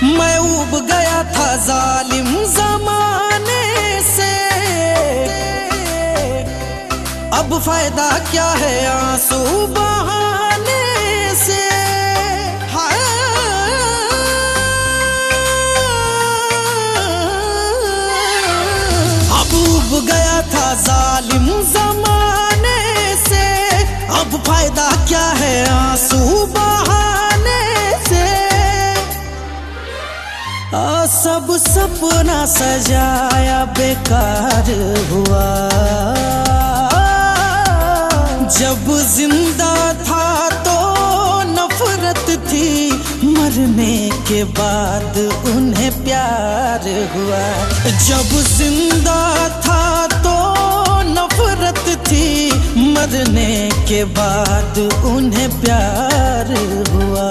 मैं उब गया था जालिम जमाने से, अब फायदा क्या है आंसू बहाने से। अब उब गया था जालिम जमाने से, अब फायदा क्या है आंसू बहाने से। सब सपना सजाया बेकार हुआ, जब जिंदा था तो नफरत थी, मरने के बाद उन्हें प्यार हुआ। जब जिंदा था तो नफरत थी, मरने के बाद उन्हें प्यार हुआ।